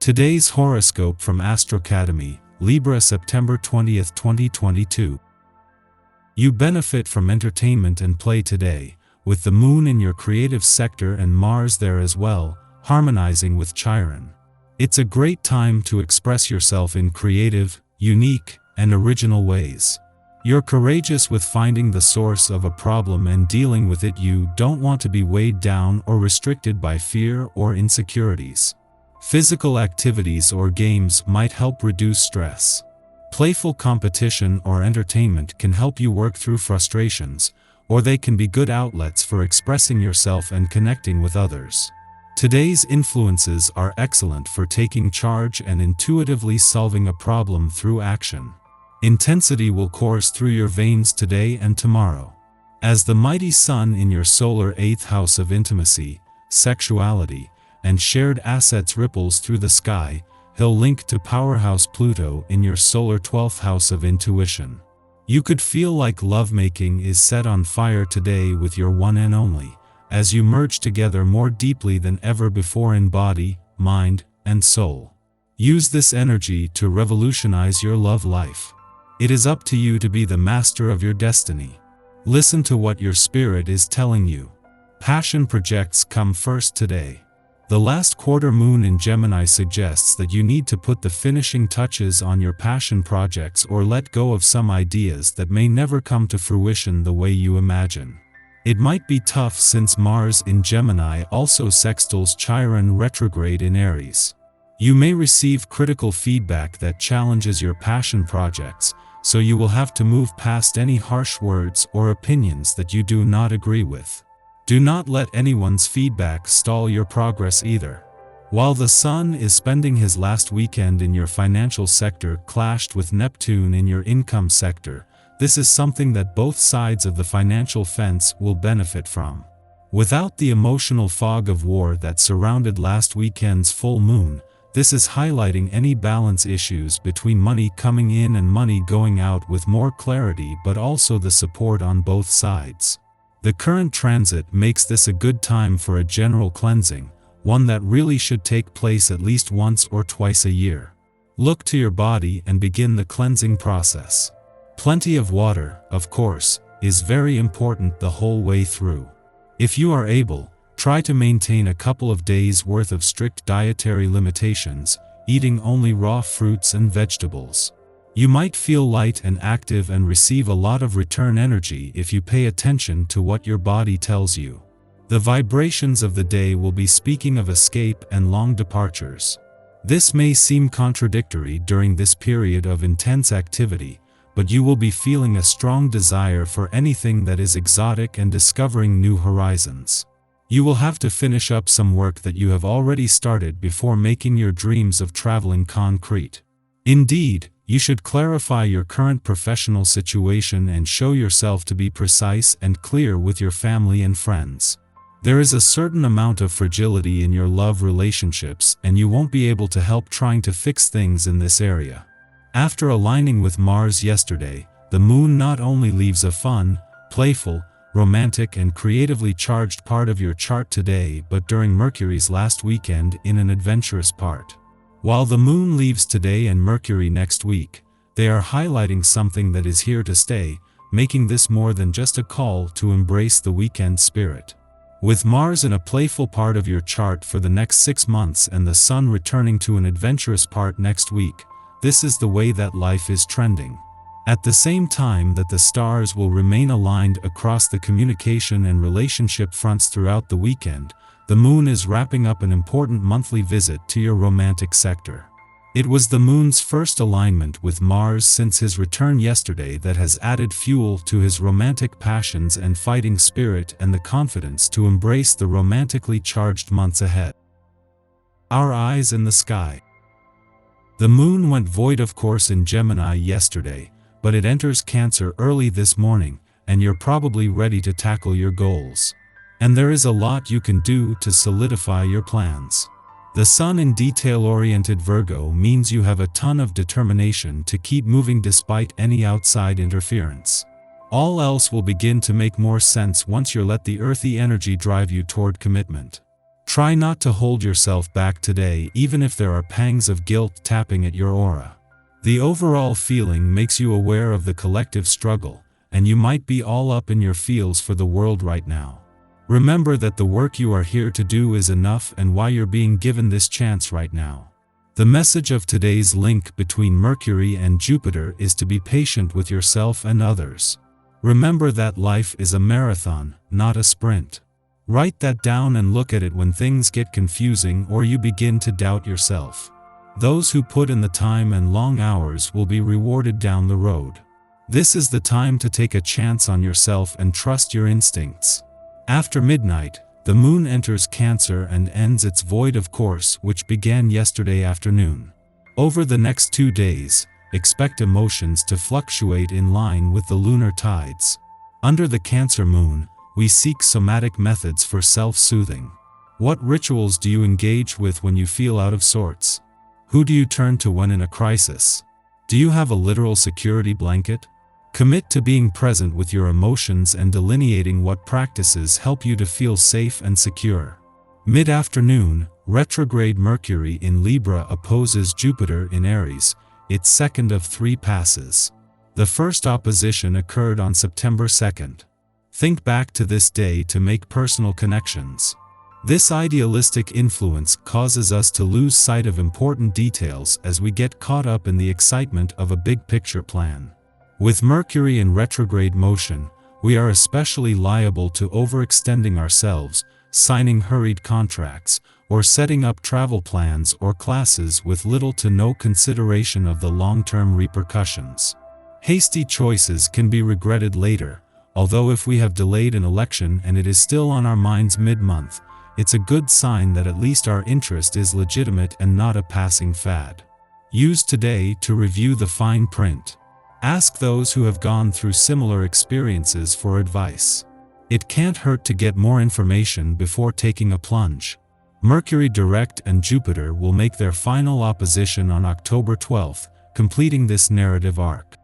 Today's horoscope from Astrocademy, Libra September 20th, 2022. You benefit from entertainment and play today, with the moon in your creative sector and Mars there as well, harmonizing with Chiron. It's a great time to express yourself in creative, unique, and original ways. You're courageous with finding the source of a problem and dealing with it. You don't want to be weighed down or restricted by fear or insecurities. Physical activities or games might help reduce stress. Playful competition or entertainment can help you work through frustrations, or they can be good outlets for expressing yourself and connecting with others. Today's influences are excellent for taking charge and intuitively solving a problem through action. Intensity will course through your veins today and tomorrow. As the mighty sun in your solar 8th house of intimacy, sexuality, and shared assets ripples through the sky, he'll link to powerhouse Pluto in your solar 12th house of intuition. You could feel like lovemaking is set on fire today with your one and only, as you merge together more deeply than ever before in body, mind, and soul. Use this energy to revolutionize your love life. It is up to you to be the master of your destiny. Listen to what your spirit is telling you. Passion projects come first today. The last quarter moon in Gemini suggests that you need to put the finishing touches on your passion projects or let go of some ideas that may never come to fruition the way you imagine. It might be tough since Mars in Gemini also sextiles Chiron retrograde in Aries. You may receive critical feedback that challenges your passion projects, so you will have to move past any harsh words or opinions that you do not agree with. Do not let anyone's feedback stall your progress either. While the Sun is spending his last weekend in your financial sector clashed with Neptune in your income sector, this is something that both sides of the financial fence will benefit from. Without the emotional fog of war that surrounded last weekend's full moon, this is highlighting any balance issues between money coming in and money going out with more clarity, but also the support on both sides. The current transit makes this a good time for a general cleansing, one that really should take place at least once or twice a year. Look to your body and begin the cleansing process. Plenty of water, of course, is very important the whole way through. If you are able, try to maintain a couple of days' worth of strict dietary limitations, eating only raw fruits and vegetables. You might feel light and active and receive a lot of return energy if you pay attention to what your body tells you. The vibrations of the day will be speaking of escape and long departures. This may seem contradictory during this period of intense activity, but you will be feeling a strong desire for anything that is exotic and discovering new horizons. You will have to finish up some work that you have already started before making your dreams of traveling concrete. Indeed, you should clarify your current professional situation and show yourself to be precise and clear with your family and friends. There is a certain amount of fragility in your love relationships, and you won't be able to help trying to fix things in this area. After aligning with Mars yesterday, the moon not only leaves a fun, playful, romantic and creatively charged part of your chart today, but during Mercury's last weekend in an adventurous part. While the moon leaves today and Mercury next week, they are highlighting something that is here to stay, making this more than just a call to embrace the weekend spirit. With Mars in a playful part of your chart for the next 6 months and the Sun returning to an adventurous part next week, this is the way that life is trending. At the same time that the stars will remain aligned across the communication and relationship fronts throughout the weekend, the moon is wrapping up an important monthly visit to your romantic sector. It was the moon's first alignment with Mars since his return yesterday that has added fuel to his romantic passions and fighting spirit and the confidence to embrace the romantically charged months ahead. Our eyes in the sky. The moon went void of course in Gemini yesterday, but it enters Cancer early this morning, and you're probably ready to tackle your goals. And there is a lot you can do to solidify your plans. The Sun in detail-oriented Virgo means you have a ton of determination to keep moving despite any outside interference. All else will begin to make more sense once you let the earthy energy drive you toward commitment. Try not to hold yourself back today, even if there are pangs of guilt tapping at your aura. The overall feeling makes you aware of the collective struggle, and you might be all up in your feels for the world right now. Remember that the work you are here to do is enough and why you're being given this chance right now. The message of today's link between Mercury and Jupiter is to be patient with yourself and others. Remember that life is a marathon, not a sprint. Write that down and look at it when things get confusing or you begin to doubt yourself. Those who put in the time and long hours will be rewarded down the road. This is the time to take a chance on yourself and trust your instincts. After midnight, the moon enters Cancer and ends its void of course, which began yesterday afternoon. Over the next 2 days, expect emotions to fluctuate in line with the lunar tides. Under the Cancer moon, we seek somatic methods for self-soothing. What rituals do you engage with when you feel out of sorts? Who do you turn to when in a crisis? Do you have a literal security blanket? Commit to being present with your emotions and delineating what practices help you to feel safe and secure. Mid-afternoon, retrograde Mercury in Libra opposes Jupiter in Aries, its second of 3 passes. The first opposition occurred on September 2nd. Think back to this day to make personal connections. This idealistic influence causes us to lose sight of important details as we get caught up in the excitement of a big-picture plan. With Mercury in retrograde motion, we are especially liable to overextending ourselves, signing hurried contracts, or setting up travel plans or classes with little to no consideration of the long-term repercussions. Hasty choices can be regretted later, although if we have delayed an election and it is still on our minds mid-month, it's a good sign that at least our interest is legitimate and not a passing fad. Use today to review the fine print. Ask those who have gone through similar experiences for advice. It can't hurt to get more information before taking a plunge. Mercury direct and Jupiter will make their final opposition on October 12th, completing this narrative arc.